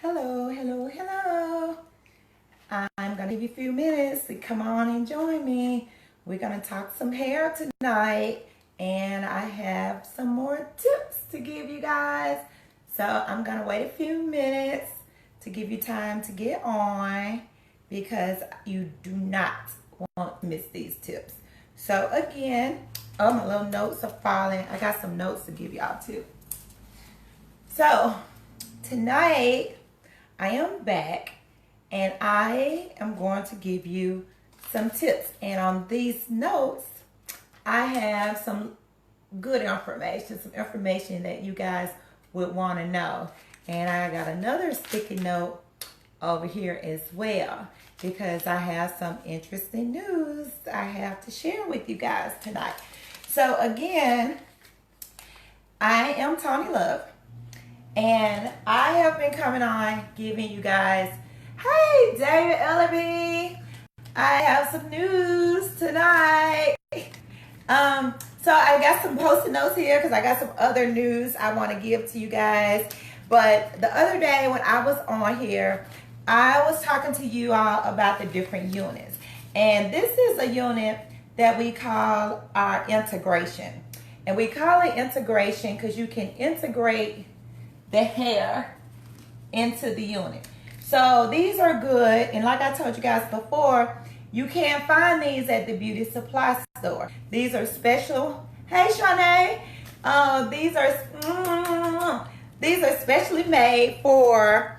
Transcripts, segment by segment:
Hello, hello, hello. I'm going to give you a few minutes to come on and join me. We're going to talk some hair tonight, and I have some more tips to give you guys. So I'm going to wait a few minutes to give you time to get on because you do not want to miss these tips. So again, my little notes are falling. I got some notes to give y'all too. So tonight, I am back and I am going to give you some tips. And on these notes, I have some good information, some information that you guys would want to know. And I got another sticky note over here as well because I have some interesting news I have to share with you guys tonight. So again, I am Tony Love. And I have been coming on giving you guys, hey, David Ellaby, I have some news tonight. So I got some post-it notes here because I got some other news I want to give to you guys. But the other day when I was on here, I was talking to you all about the different units. And this is a unit that we call our integration. And we call it integration because you can integrate the hair into the unit. So these are good, and like I told you guys before, you can't find these at the beauty supply store. These are special. Hey, Shanae. These are specially made for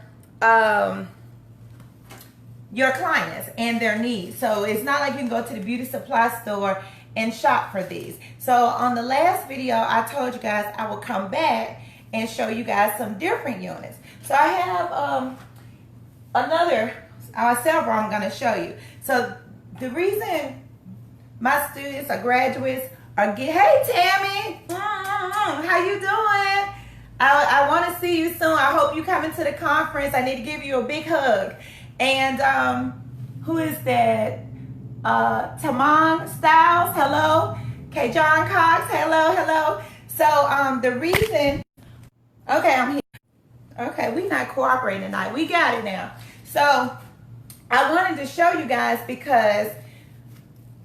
your clients and their needs. So it's not like you can go to the beauty supply store and shop for these. So on the last video, I told you guys I will come back and show you guys some different units. So I have several I'm going to show you. So the reason my students or graduates are hey Tammy, how you doing? I want to see you soon. I hope you come into the conference. I need to give you a big hug. And who is that? Tamon Styles, hello. K. John Cox, hello. So the reason. Okay, I'm here. Okay, we're not cooperating tonight. We got it now. So I wanted to show you guys because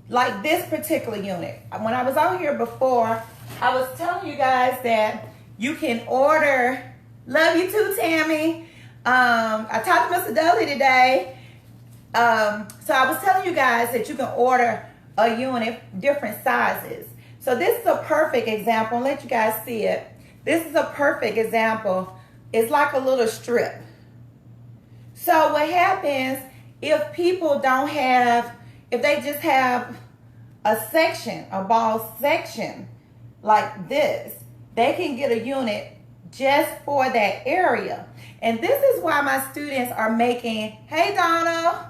like this particular unit, when I was out here before, I was telling you guys that you can order, love you too, Tammy. I talked to Mr. Dudley today. So I was telling you guys that you can order a unit, different sizes. So this is a perfect example. I'll let you guys see it. This is a perfect example. It's like a little strip. So what happens if people don't have, if they just have a section, a ball section like this, they can get a unit just for that area. And this is why my students are making, hey Donna,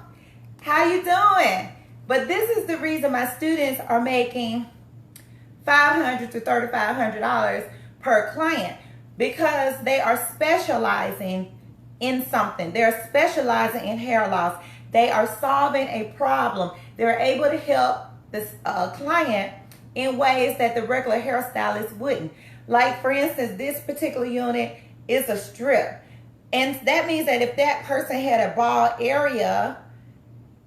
how you doing? But this is the reason my students are making $500 to $3,500 per client, because they are specializing in something. They're specializing in hair loss. They are solving a problem. They're able to help this client in ways that the regular hairstylist wouldn't. Like for instance, this particular unit is a strip. And that means that if that person had a bald area,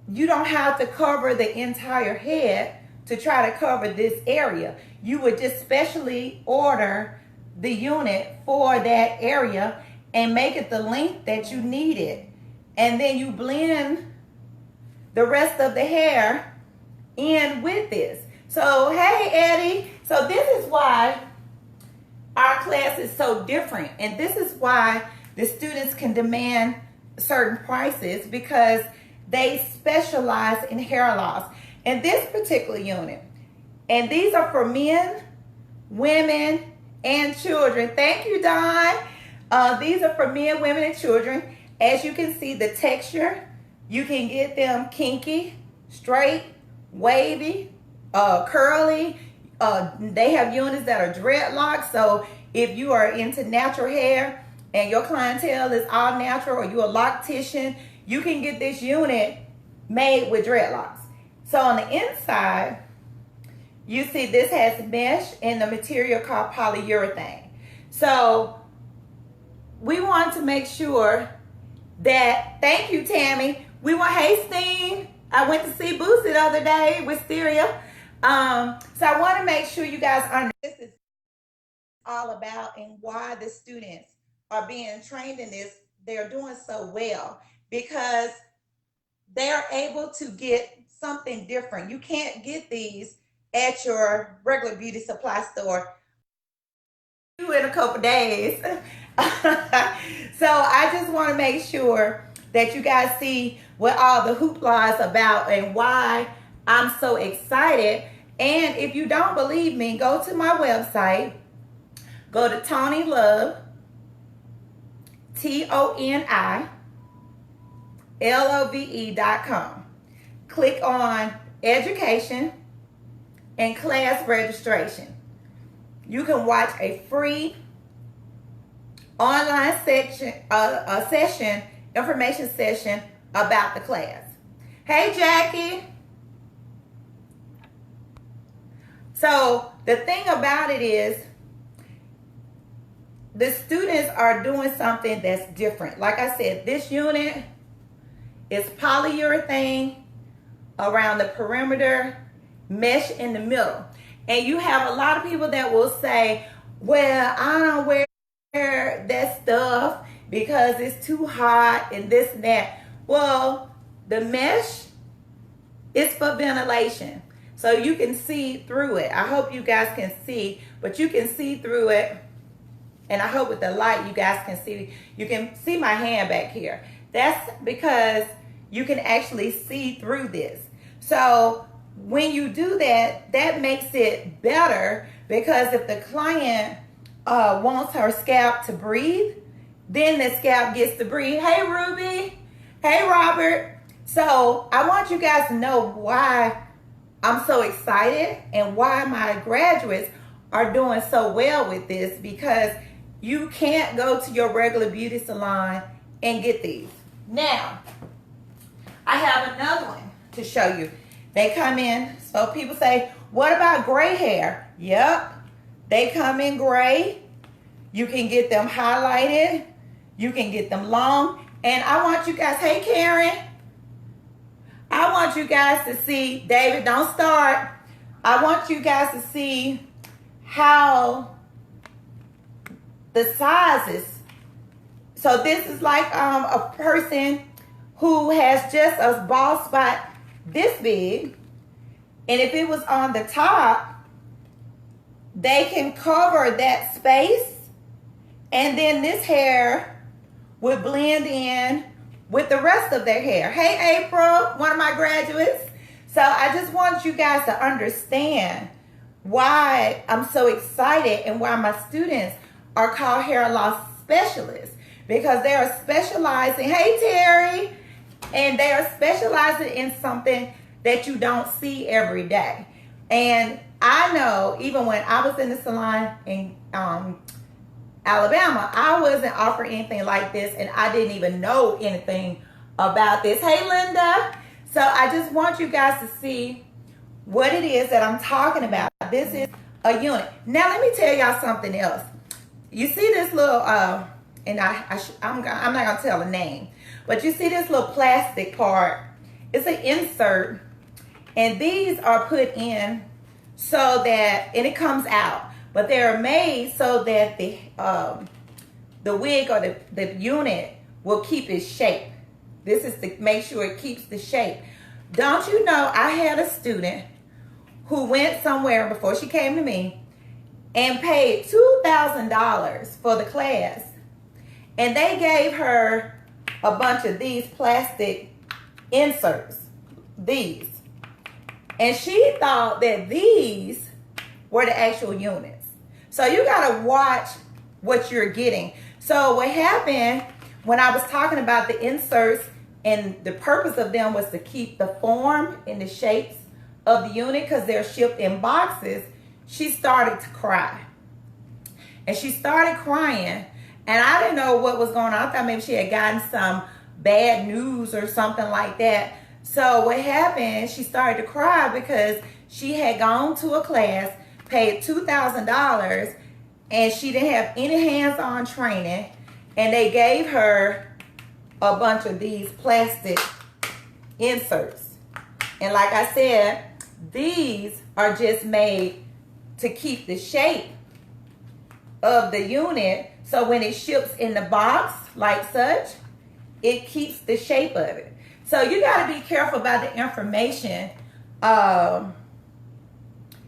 you don't have to cover the entire head to try to cover this area. You would just specially order the unit for that area and make it the length that you need it. And then you blend the rest of the hair in with this. So, hey, Eddie. So this is why our class is so different. And this is why the students can demand certain prices, because they specialize in hair loss. And this particular unit, and these are for men, women, and children. Thank you, Don. These are for men, women, and children. As you can see, the texture, you can get them kinky, straight, wavy, curly. They have units that are dreadlocks. So if you are into natural hair and your clientele is all natural, or you're a loctician, you can get this unit made with dreadlocks. So on the inside, you see this has mesh and the material called polyurethane. So we want to make sure that, thank you, Tammy. We were hasting. I went to see Boosie the other day with Stereo. So I want to make sure you guys understand this is all about and why the students are being trained in this. They're doing so well because they're able to get something different. You can't get these at your regular beauty supply store in a couple days. So I just want to make sure that you guys see what all the hoopla is about and why I'm so excited. And if you don't believe me, go to my website. Go to Toni Love, ToniLove.com. Click on education and class registration. You can watch a free online information session about the class. Hey, Jackie. So the thing about it is, the students are doing something that's different. Like I said, this unit is polyurethane around the perimeter, mesh in the middle. And you have a lot of people that will say, well, I don't wear that stuff because it's too hot and this and that. Well, the mesh is for ventilation. So you can see through it. I hope you guys can see, but you can see through it. And I hope with the light you guys can see. You can see my hand back here. That's because you can actually see through this. So when you do that, that makes it better, because if the client wants her scalp to breathe, then the scalp gets to breathe. Hey, Ruby. Hey, Robert. So I want you guys to know why I'm so excited and why my graduates are doing so well with this, because you can't go to your regular beauty salon and get these. Now, I have another one to show you. They come in, so people say, what about gray hair? Yep, they come in gray. You can get them highlighted. You can get them long. And I want you guys, hey Karen, I want you guys to see, David, don't start. I want you guys to see how the sizes. So this is like a person who has just a bald spot this big, and if it was on the top, they can cover that space, and then this hair would blend in with the rest of their hair. Hey April, one of my graduates. So I just want you guys to understand why I'm so excited and why my students are called hair loss specialists, because they are specializing, hey Terry, and they are specializing in something that you don't see every day. And I know even when I was in the salon in Alabama, I wasn't offered anything like this, and I didn't even know anything about this. Hey Linda. So I just want you guys to see what it is that I'm talking about. This is a unit. Now let me tell y'all something else. You see this little, and I'm not gonna tell the name, but you see this little plastic part. It's an insert, and these are put in so that, and it comes out, but they're made so that the wig or the unit will keep its shape. This is to make sure it keeps the shape. Don't you know, I had a student who went somewhere before she came to me and paid $2,000 for the class. And they gave her a bunch of these plastic inserts, these. And she thought that these were the actual units. So you gotta watch what you're getting. So what happened when I was talking about the inserts, and the purpose of them was to keep the form and the shapes of the unit because they're shipped in boxes, she started to cry. And she started crying, and I didn't know what was going on. I thought maybe she had gotten some bad news or something like that. So what happened, she started to cry because she had gone to a class, paid $2,000, and she didn't have any hands-on training, and they gave her a bunch of these plastic inserts. And like I said, these are just made to keep the shape of the unit. So when it ships in the box like such, it keeps the shape of it. So you got to be careful about the information.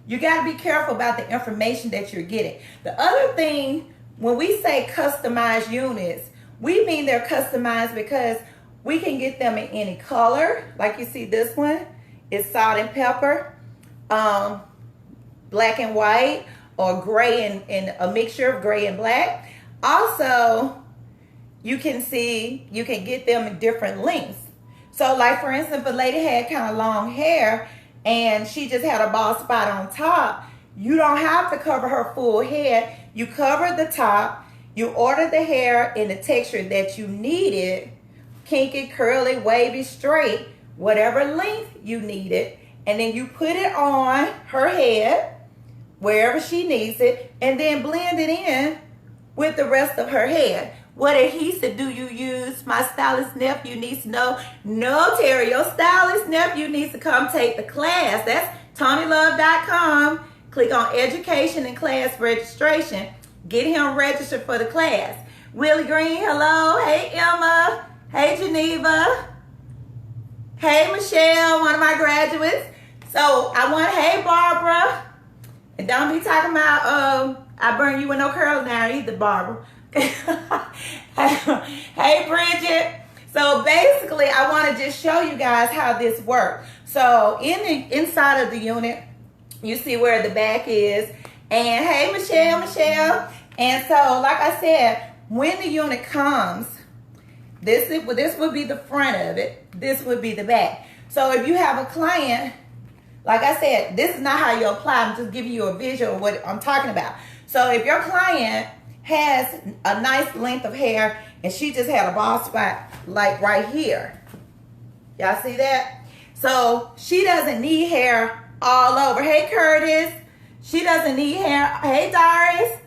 You got to be careful about the information that you're getting. The other thing, when we say customized units, we mean they're customized because we can get them in any color. Like you see this one is salt and pepper, black and white, or gray and a mixture of gray and black. Also, you can get them in different lengths. So like for instance, if a lady had kind of long hair and she just had a bald spot on top, you don't have to cover her full head. You cover the top, you order the hair in the texture that you need it, kinky, curly, wavy, straight, whatever length you need it, and then you put it on her head, wherever she needs it, and then blend it in with the rest of her head. What adhesive do you use? My stylist nephew needs to know. No, Terry, your stylist nephew needs to come take the class. That's TonyLove.com. Click on education and class registration. Get him registered for the class. Willie Green, hello. Hey, Emma. Hey, Geneva. Hey, Michelle, one of my graduates. So hey, Barbara. And don't be talking about, I burn you with no curls now either, Barbara. Hey, Bridget. So basically, I want to just show you guys how this works. So inside of the unit, you see where the back is. And hey, Michelle. And so, like I said, when the unit comes, this would be the front of it. This would be the back. So if you have a client, like I said, this is not how you apply. I'm just giving you a visual of what I'm talking about. So if your client has a nice length of hair and she just had a bald spot like right here. Y'all see that? So she doesn't need hair all over. Hey, Curtis. She doesn't need hair. Hey, Doris.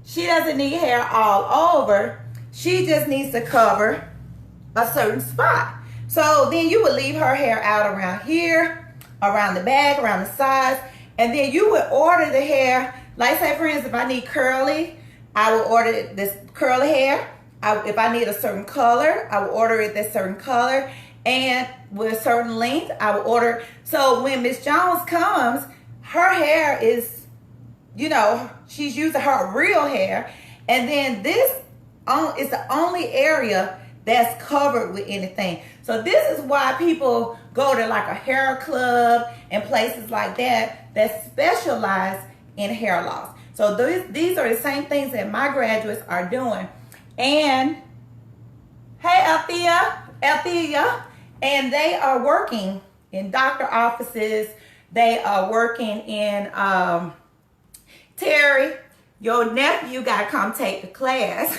She doesn't need hair all over. She just needs to cover a certain spot. So then you would leave her hair out around here, around the back, around the sides, and then you would order the hair. Like say for instance, if I need curly, I will order this curly hair. If I need a certain color, I will order it that certain color. And with a certain length, I will order. So when Miss Jones comes, her hair is, she's using her real hair. And then this is the only area that's covered with anything. So this is why people go to like a hair club and places like that specialize in hair loss. So these are the same things that my graduates are doing. And hey, Althea, and they are working in doctor offices. They are working in, Terry, your nephew got to come take the class.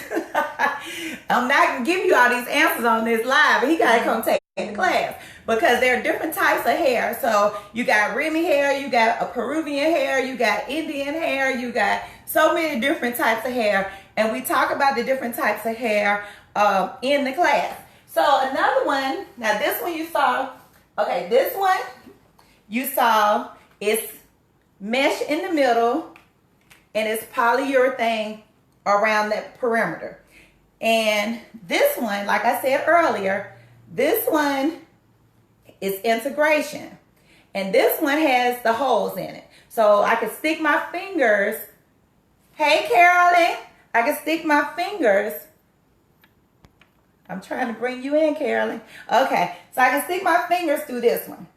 I'm not going to give you all these answers on this live, but he got to come take the class because there are different types of hair. So you got Remy hair, you got a Peruvian hair, you got Indian hair, you got so many different types of hair. And we talk about the different types of hair in the class. So another one, now this one you saw, okay, this one you saw is mesh in the middle and it's polyurethane around that perimeter. And this one, like I said earlier, this one is integration. And this one has the holes in it. So I can stick my fingers. Hey, Carolyn, I can stick my fingers. I'm trying to bring you in, Carolyn. Okay, so I can stick my fingers through this one.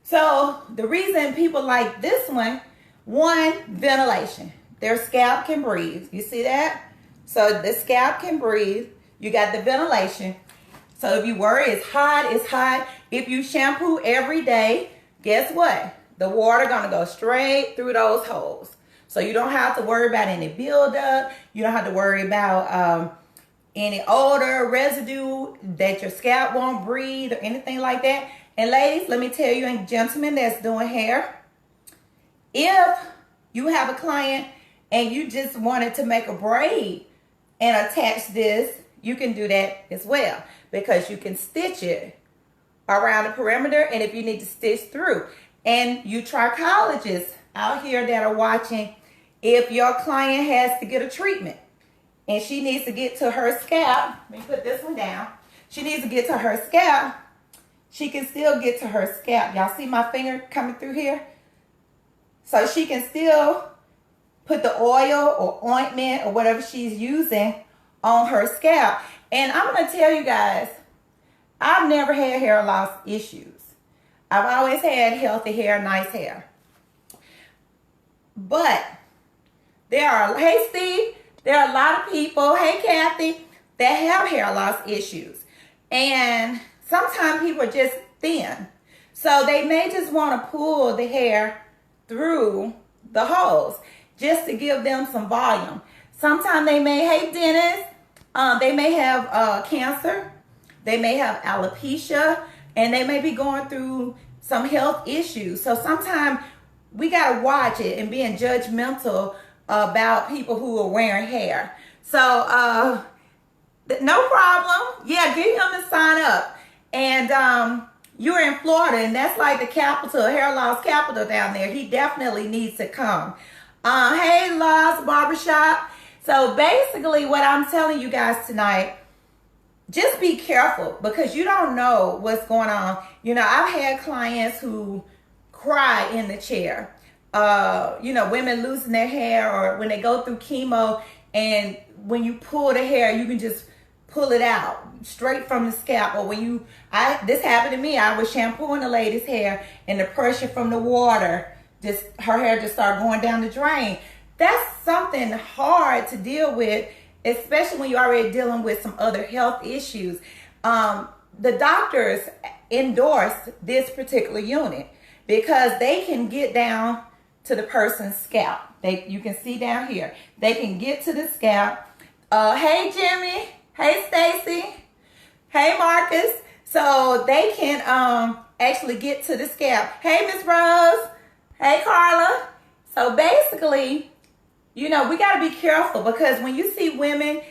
So the reason people like this one, ventilation. Their scalp can breathe. You see that? So the scalp can breathe. You got the ventilation. So if you worry it's hot, it's hot. If you shampoo every day, guess what? The water gonna go straight through those holes. So you don't have to worry about any buildup. You don't have to worry about any odor, residue that your scalp won't breathe or anything like that. And ladies, let me tell you, and gentlemen that's doing hair, if you have a client and you just wanted to make a braid and attach this, you can do that as well, because you can stitch it around the perimeter, and if you need to stitch through. And you trichologists out here that are watching, if your client has to get a treatment and she needs to get to her scalp, let me put this one down. She needs to get to her scalp. She can still get to her scalp. Y'all see my finger coming through here? So she can still put the oil or ointment or whatever she's using on her scalp. And I'm going to tell you guys, I've never had hair loss issues. I've always had healthy hair, nice hair. But there are, hey Steve, there are a lot of people, hey Kathy, that have hair loss issues. And sometimes people are just thin. So they may just want to pull the hair through the holes just to give them some volume. Sometimes they may, hey Dennis, they may have cancer. They may have alopecia, and they may be going through some health issues. So sometimes we got to watch it and being judgmental about people who are wearing hair. So no problem. Yeah, get him to sign up. And you're in Florida, and that's like the capital, hair loss capital down there. He definitely needs to come. Hey, Lost Barbershop. So basically what I'm telling you guys tonight, just be careful, because you don't know what's going on. You know, I've had clients who cry in the chair. You know, women losing their hair, or when they go through chemo, and when you pull the hair, you can just pull it out straight from the scalp. Or when this happened to me, I was shampooing the lady's hair, and the pressure from the water, her hair just started going down the drain. That's something hard to deal with, especially when you're already dealing with some other health issues. The doctors endorsed this particular unit because they can get down to the person's scalp. You can see down here. They can get to the scalp. Hey, Jimmy. Hey, Stacy. Hey, Marcus. So they can actually get to the scalp. Hey, Miss Rose. Hey, Carla. So basically, you know, we got to be careful, because when you see women,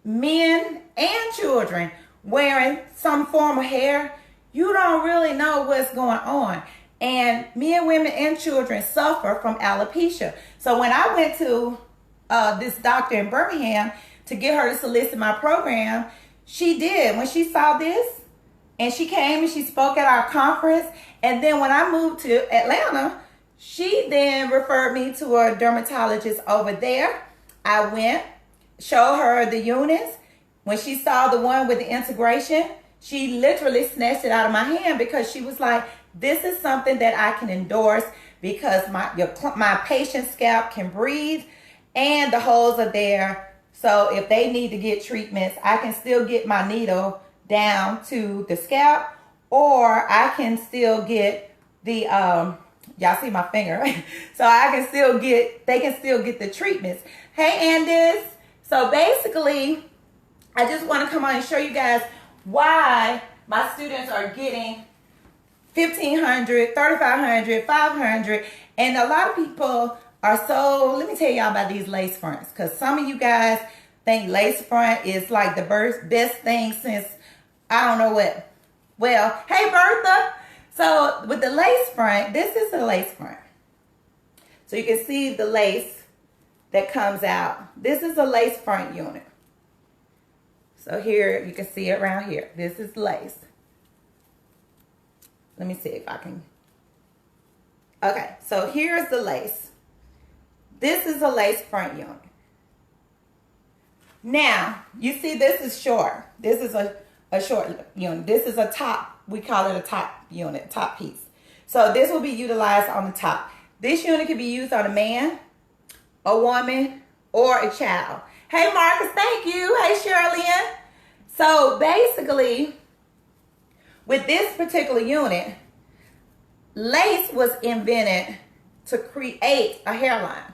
men, and children wearing some form of hair, you don't really know what's going on. And men, women, and children suffer from alopecia. So when I went to this doctor in Birmingham to get her to solicit my program, she did. When she saw this, and she came and she spoke at our conference, and then when I moved to Atlanta, she then referred me to a dermatologist over there. I went, showed her the units. When she saw the one with the integration, she literally snatched it out of my hand, because she was like, this is something that I can endorse, because my patient's scalp can breathe and the holes are there. So if they need to get treatments, I can still get my needle down to the scalp, or I can still get the y'all see my finger, right? So they can still get the treatments. Hey, Andis. So basically, I just want to come on and show you guys why my students are getting $1,500, $3,500, $500. And a lot of people are so, let me tell y'all about these lace fronts, because some of you guys think lace front is like the best thing since I don't know what. Well, hey, Bertha. So with the lace front, this is the lace front. So you can see the lace that comes out. This is a lace front unit. So here, you can see it around here. This is lace. Let me see if I can. Okay, so here's the lace. This is a lace front unit. Now, you see this is short. This is a short unit. This is a top. We call it a top unit, top piece. So this will be utilized on the top. This unit can be used on a man, a woman, or a child. Hey, Marcus, thank you. Hey, Shirley. So basically, with this particular unit, lace was invented to create a hairline.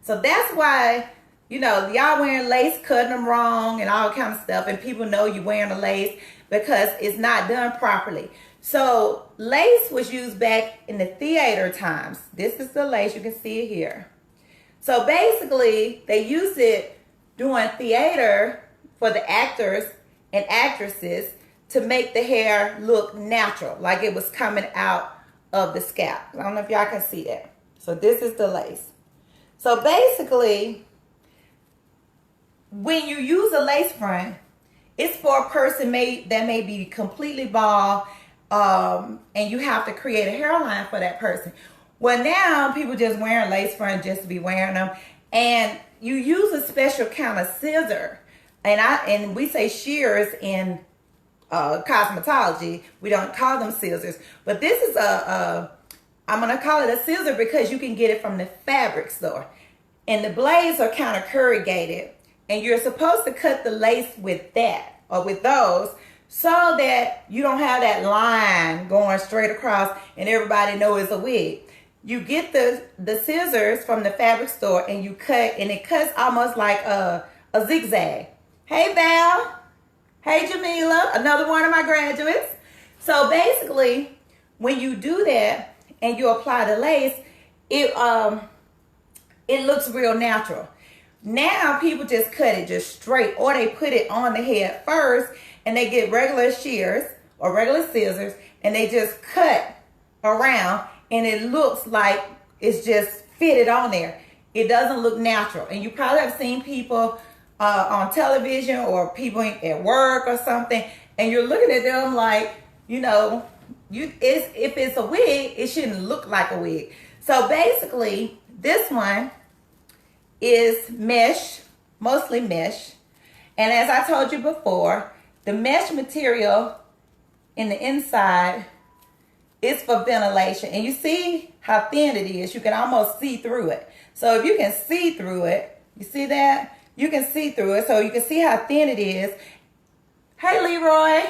So that's why, you know, y'all wearing lace, cutting them wrong and all kind of stuff, and people know you're wearing a lace because it's not done properly. So lace was used back in the theater times. This is the lace, you can see it here. So basically, they used it during theater for the actors and actresses to make the hair look natural, like it was coming out of the scalp. I don't know if y'all can see that. So this is the lace. So basically, when you use a lace front, it's for a person that may be completely bald, and you have to create a hairline for that person. Well, now people just wearing lace front just to be wearing them, and you use a special kind of scissor, and we say shears in cosmetology. We don't call them scissors, but this is I'm gonna call it a scissor because you can get it from the fabric store, and the blades are kind of corrugated, and you're supposed to cut the lace with that or with those, so that you don't have that line going straight across and everybody knows it's a wig. You get the scissors from the fabric store and you cut, and it cuts almost like a zigzag. Hey Val, hey Jamila, another one of my graduates. So basically, when you do that and you apply the lace, it looks real natural. Now people just cut it just straight, or they put it on the head first and they get regular shears or regular scissors and they just cut around, and it looks like it's just fitted on there. It doesn't look natural. And you probably have seen people on television or people at work or something, and you're looking at them like, you know, if it's a wig, it shouldn't look like a wig. So basically, this one is mesh, mostly mesh. And as I told you before, the mesh material in the inside is for ventilation. And you see how thin it is. You can almost see through it. So if you can see through it, you see that? You can see through it. So you can see how thin it is. Hey, Leroy.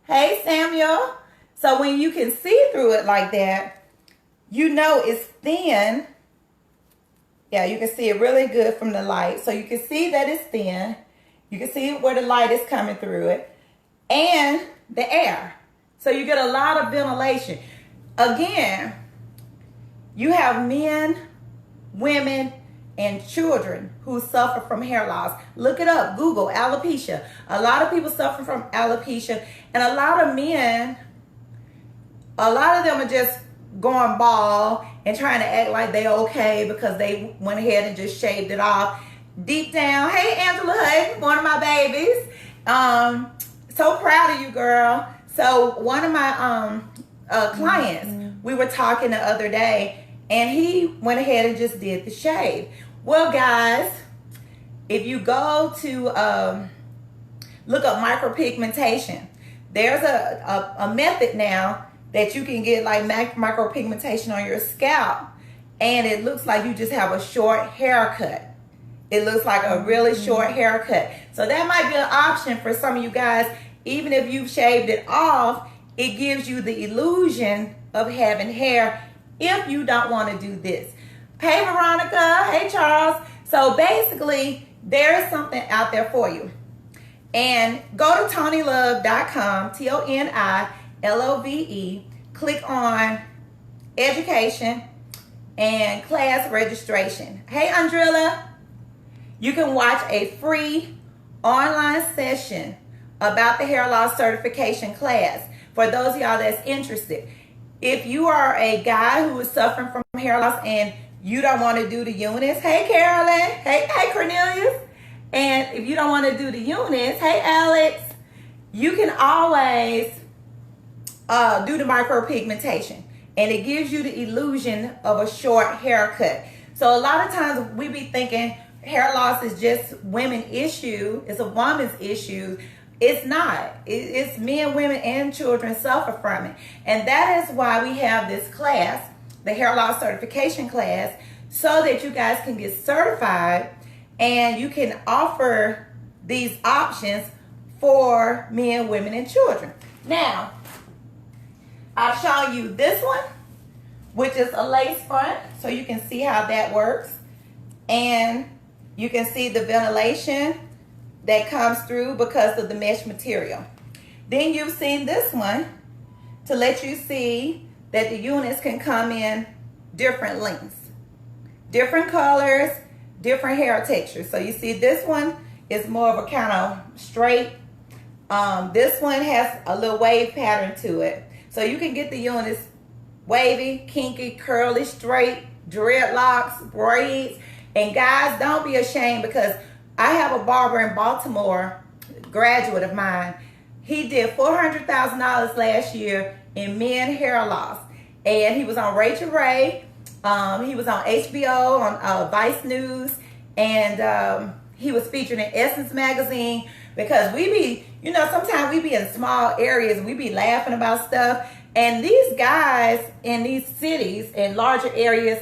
Hey, Samuel. So when you can see through it like that, you know it's thin. Yeah, you can see it really good from the light. So you can see that it's thin. You can see where the light is coming through it. And the air. So you get a lot of ventilation. Again, you have men, women, and children who suffer from hair loss. Look it up. Google alopecia. A lot of people suffer from alopecia. And a lot of men, a lot of them are just going bald and trying to act like they're okay because they went ahead and just shaved it off. Deep down, hey Angela Hood, one of my babies. So proud of you, girl. So one of my clients, we were talking the other day, and he went ahead and just did the shave. Well, guys, if you go to look up micropigmentation, there's a method now that you can get like micropigmentation on your scalp, and it looks like you just have a short haircut. It looks like a really short haircut. So that might be an option for some of you guys. Even if you've shaved it off, it gives you the illusion of having hair if you don't want to do this. Hey, Veronica. Hey, Charles. So basically, there is something out there for you. And go to TonyLove.com, TONILOVE. Click on education and class registration. Hey, Andrilla. You can watch a free online session about the hair loss certification class for those of y'all that's interested. If you are a guy who is suffering from hair loss and you don't want to do the units, hey Carolyn, hey Cornelius, and if you don't want to do the units, hey Alex, you can always do the micropigmentation, and it gives you the illusion of a short haircut. So a lot of times we be thinking hair loss is just women's issue, it's a woman's issue. It's not. It's men, women, and children suffer from it. And that is why we have this class, the hair loss certification class, so that you guys can get certified and you can offer these options for men, women, and children. Now, I've shown you this one, which is a lace front, so you can see how that works. And you can see the ventilation that comes through because of the mesh material. Then you've seen this one to let you see that the units can come in different lengths, different colors, different hair textures. So you see this one is more of a kind of straight This one has a little wave pattern to it. So you can get the units wavy, kinky, curly, straight, dreadlocks, braids. And guys, don't be ashamed, because I have a barber in Baltimore, graduate of mine. He did $400,000 last year in men hair loss. And he was on Rachel Ray. He was on HBO, on Vice News. And he was featured in Essence Magazine, because we be, you know, sometimes we be in small areas. We be laughing about stuff. And these guys in these cities and larger areas,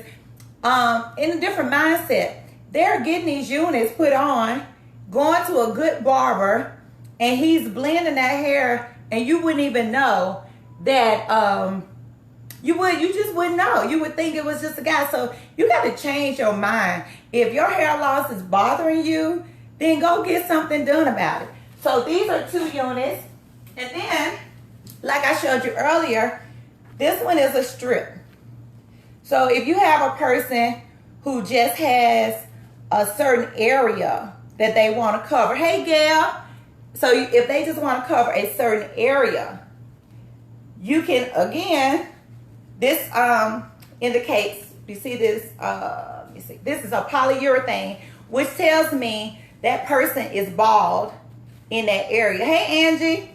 in a different mindset, they're getting these units put on, going to a good barber, and he's blending that hair, and you wouldn't even know that, you just wouldn't know. You would think it was just a guy. So you got to change your mind. If your hair loss is bothering you, then go get something done about it. So these are 2 units. And then, like I showed you earlier, this one is a strip. So if you have a person who just has a certain area that they want to cover. Hey, Gail. So if they just want to cover a certain area, you can, again, this indicates, you see this, let me see, this is a polyurethane, which tells me that person is bald in that area. Hey, Angie.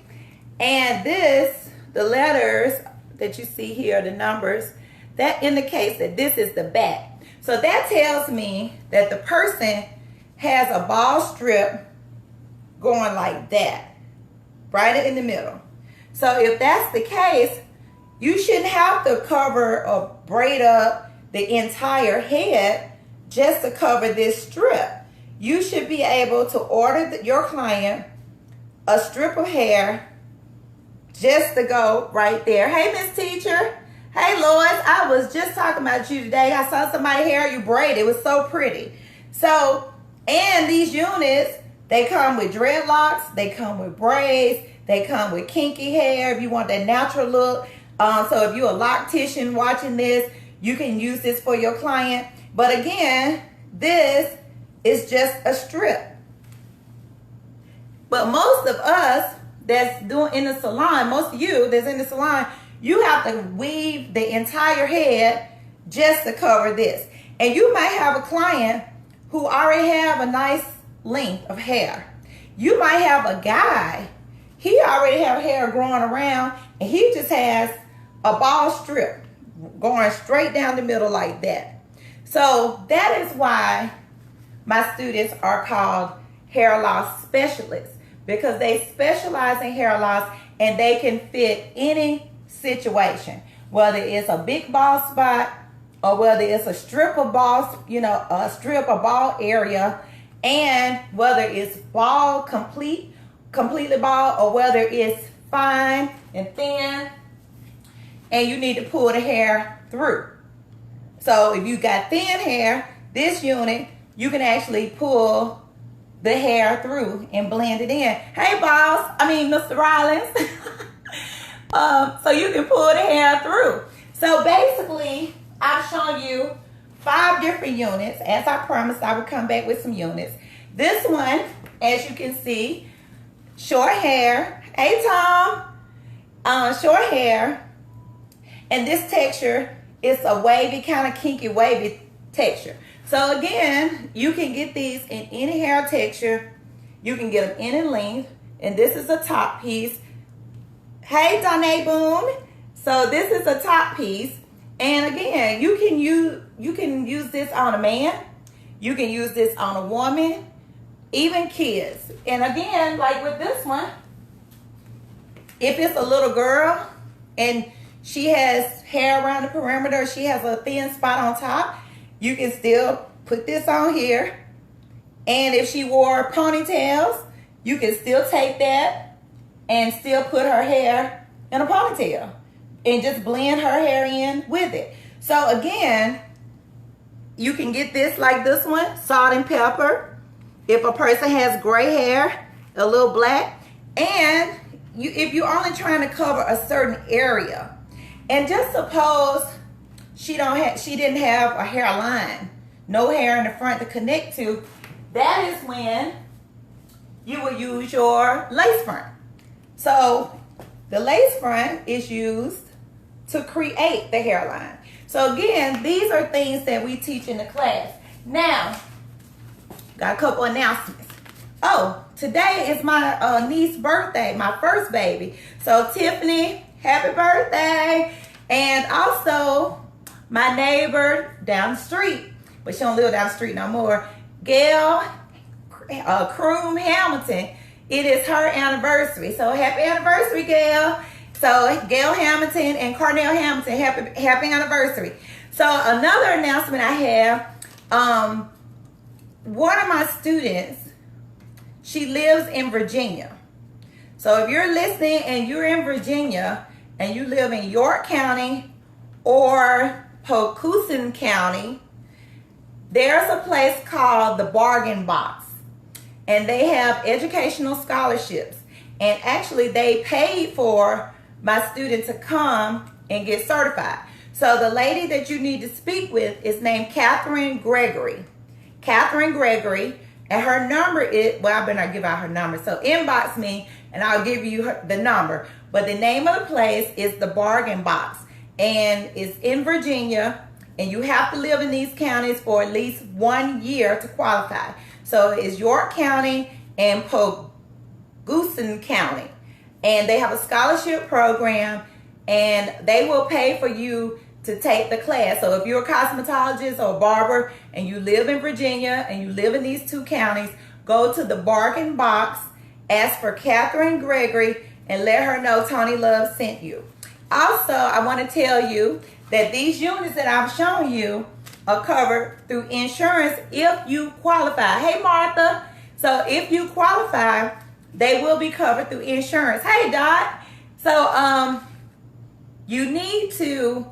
And this, the letters that you see here, the numbers, that indicates that this is the back. So that tells me that the person has a bald strip going like that, right in the middle. So if that's the case, you shouldn't have to cover or braid up the entire head just to cover this strip. You should be able to order your client a strip of hair just to go right there. Hey, Miss Teacher. Hey, Lois. I was just talking about you today. I saw somebody's hair you braided. It was so pretty. So, and these units, they come with dreadlocks. They come with braids. They come with kinky hair if you want that natural look. So if you're a loctician watching this, you can use this for your client. But again, this is just a strip. But most of us that's doing in the salon, most of you that's in the salon, you have to weave the entire head just to cover this. And you might have a client who already have a nice length of hair. You might have a guy, he already have hair growing around, and he just has a bald strip going straight down the middle like that. So that is why my students are called hair loss specialists, because they specialize in hair loss and they can fit any situation, whether it's a big bald spot or whether it's a strip of bald, you know, a strip of bald area, and whether it's bald, completely bald, or whether it's fine and thin and you need to pull the hair through. So if you got thin hair, this unit, you can actually pull the hair through and blend it in. Hey, Mr. Rollins. So you can pull the hair through. So basically, I've shown you 5 different units. As I promised, I would come back with some units. This one, as you can see, short hair. Hey, Tom. Short hair. And this texture is a wavy, kind of kinky, wavy texture. So again, you can get these in any hair texture. You can get them any length. And this is a top piece. Hey, Danae Boone. So this is a top piece. And again, you can use this on a man. You can use this on a woman, even kids. And again, like with this one, if it's a little girl and she has hair around the perimeter, she has a thin spot on top, you can still put this on here. And if she wore ponytails, you can still take that and still put her hair in a ponytail and just blend her hair in with it. So again, you can get this like this one, salt and pepper. If a person has gray hair, a little black, and if you're only trying to cover a certain area, and just suppose she didn't have a hairline, no hair in the front to connect to, that is when you will use your lace front. So the lace front is used to create the hairline. So again, these are things that we teach in the class. Now, got a couple announcements. Oh, today is my niece's birthday, my first baby. So Tiffany, happy birthday. And also my neighbor down the street, but she don't live down the street no more, Gail Kroom Hamilton. It is her anniversary. So happy anniversary, Gail. So Gail Hamilton and Cornell Hamilton, happy anniversary. So another announcement I have, one of my students, she lives in Virginia. So if you're listening and you're in Virginia and you live in York County or Poquoson County, there's a place called the Bargain Box. And they have educational scholarships. And actually they paid for my student to come and get certified. So the lady that you need to speak with is named Catherine Gregory. Catherine Gregory. And her number is, well, I better not give out her number. So inbox me and I'll give you the number. But the name of the place is the Bargain Box. And it's in Virginia. And you have to live in these counties for at least 1 year to qualify. So it's York County and Poquoson County. And they have a scholarship program. And they will pay for you to take the class. So if you're a cosmetologist or a barber and you live in Virginia and you live in these two counties, go to the Bargain Box, ask for Catherine Gregory, and let her know Tony Love sent you. Also, I want to tell you that these units that I've shown you are covered through insurance if you qualify. Hey, Martha. So if you qualify, they will be covered through insurance. Hey, Dot. So you need to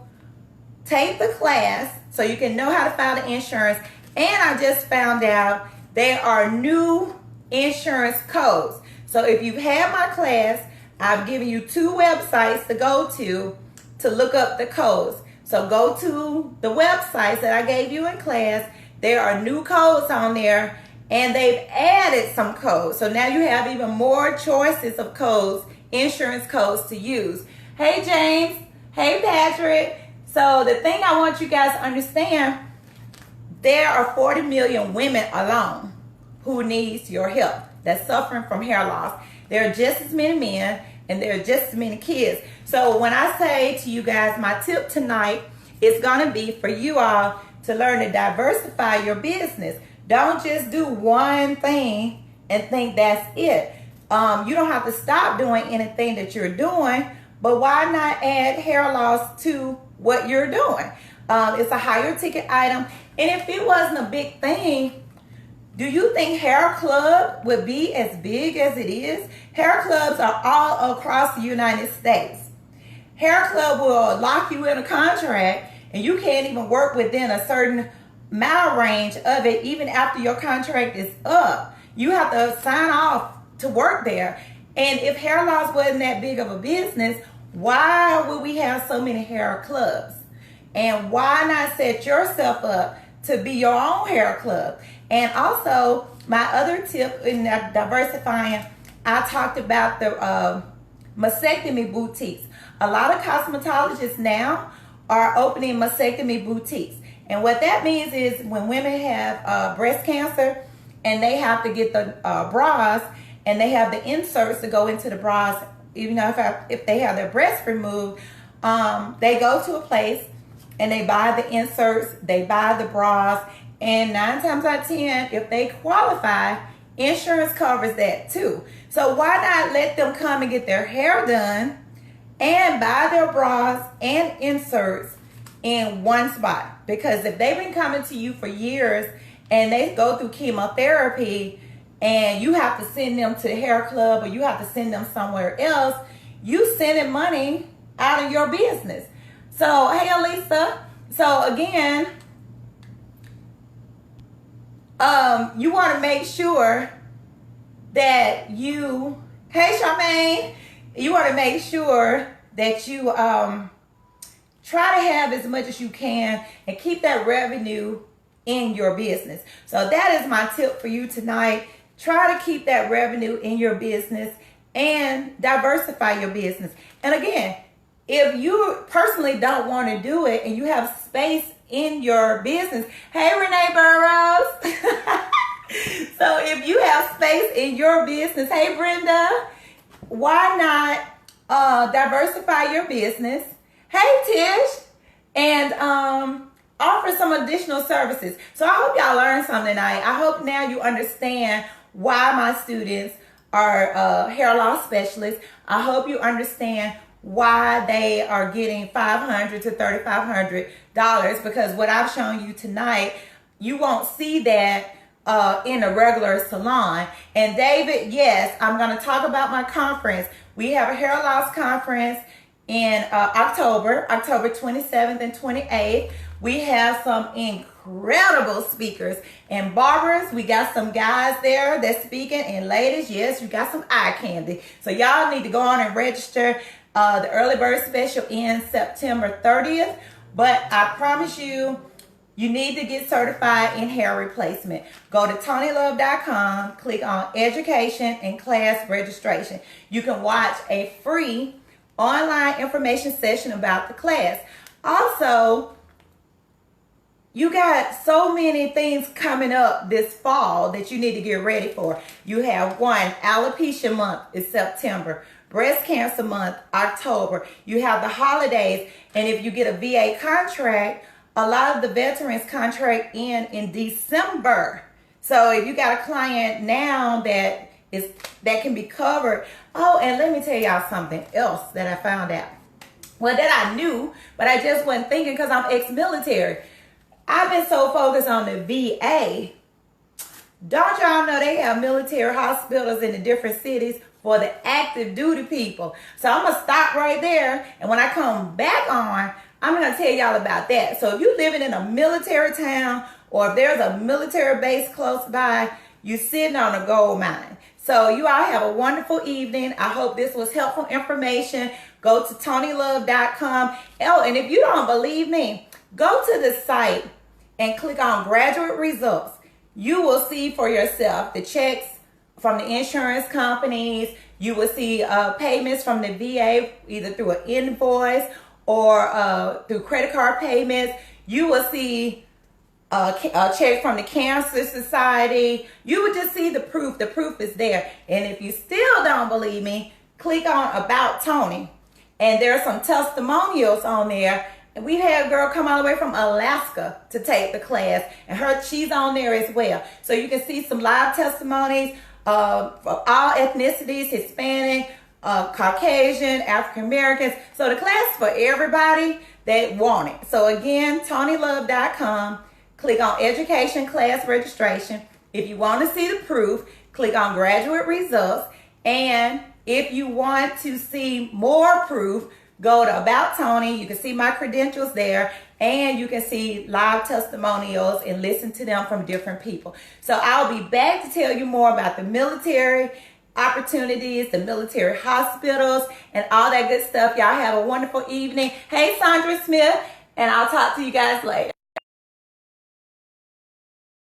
take the class so you can know how to file the insurance. And I just found out there are new insurance codes. So if you've had my class, I've given you 2 websites to go to look up the codes. So go to the websites that I gave you in class. There are new codes on there and they've added some codes. So now you have even more choices of codes, insurance codes to use. Hey, James. Hey, Patrick. So the thing I want you guys to understand, there are 40 million women alone who needs your help that's suffering from hair loss. There are just as many men and there are just as many kids. So when I say to you guys, my tip tonight is going to be for you all to learn to diversify your business. Don't just do one thing and think that's it. You don't have to stop doing anything that you're doing, but why not add hair loss to what you're doing? It's a higher ticket item. And if it wasn't a big thing, do you think hair club would be as big as it is? Hair clubs are all across the United States. Hair club will lock you in a contract and you can't even work within a certain mile range of it even after your contract is up. You have to sign off to work there. And if hair loss wasn't that big of a business, why would we have so many hair clubs? And why not set yourself up to be your own hair club? And also, my other tip in diversifying, I talked about the mastectomy boutiques. A lot of cosmetologists now are opening mastectomy boutiques. And what that means is when women have breast cancer and they have to get the bras and they have the inserts to go into the bras, even though if they have their breasts removed, they go to a place and they buy the inserts, they buy the bras, and 9 times out of 10, if they qualify, insurance covers that too. So why not let them come and get their hair done and buy their bras and inserts in one spot? Because if they've been coming to you for years and they go through chemotherapy and you have to send them to the hair club or you have to send them somewhere else, you sending money out of your business. So, hey, Elisa. So, again, you want to make sure that you, hey, Charmaine, you want to make sure that you try to have as much as you can and keep that revenue in your business. So that is my tip for you tonight. Try to keep that revenue in your business and diversify your business. And again, if you personally don't want to do it and you have space in your business, hey, Renee Burrows. So if you have space in your business, hey, Brenda, why not diversify your business? Hey, Tish, and offer some additional services. So I hope y'all learned something tonight. I hope now you understand why my students are hair loss specialists. I hope you understand why they are getting $500 to $3,500, because what I've shown you tonight, you won't see that in a regular salon. And David, yes, I'm going to talk about my conference. We have a hair loss conference in October 27th and 28th. We have some incredible speakers and barbers. We got some guys there that's speaking, and ladies, yes, you got some eye candy. So y'all need to go on and register. The early bird special ends September 30th, but I promise you, you need to get certified in hair replacement. Go to TonyLove.com, click on education and class registration. You can watch a free online information session about the class. Also, you got so many things coming up this fall that you need to get ready for. You have alopecia month is September. Breast cancer month, October. You have the holidays, and if you get a VA contract, a lot of the veterans contract in December. So if you got a client now that can be covered. Oh, and let me tell y'all something else that I found out. Well, that I knew, but I just wasn't thinking because I'm ex-military. I've been so focused on the VA. Don't y'all know they have military hospitals in the different cities for the active duty people? So I'm going to stop right there. And when I come back on, I'm going to tell y'all about that. So if you're living in a military town, or if there's a military base close by, you're sitting on a gold mine. So you all have a wonderful evening. I hope this was helpful information. Go to TonyLove.com. Oh, and if you don't believe me, go to the site and click on graduate results. You will see for yourself the checks from the insurance companies. You will see payments from the VA, either through an invoice or through credit card payments. You will see a check from the Cancer Society. You would just see the proof. The proof is there. And if you still don't believe me, click on About Tony. And there are some testimonials on there. And we had a girl come all the way from Alaska to take the class, and she's on there as well. So you can see some live testimonies of all ethnicities: Hispanic, Caucasian, African Americans. So the class is for everybody that want it. So again, TonyLove.com. Click on Education Class Registration. If you want to see the proof, click on Graduate Results. And if you want to see more proof, go to About Tony. You can see my credentials there, and you can see live testimonials and listen to them from different people. So I'll be back to tell you more about the military opportunities, the military hospitals, and all that good stuff. Y'all have a wonderful evening. Hey, Sandra Smith, and I'll talk to you guys later.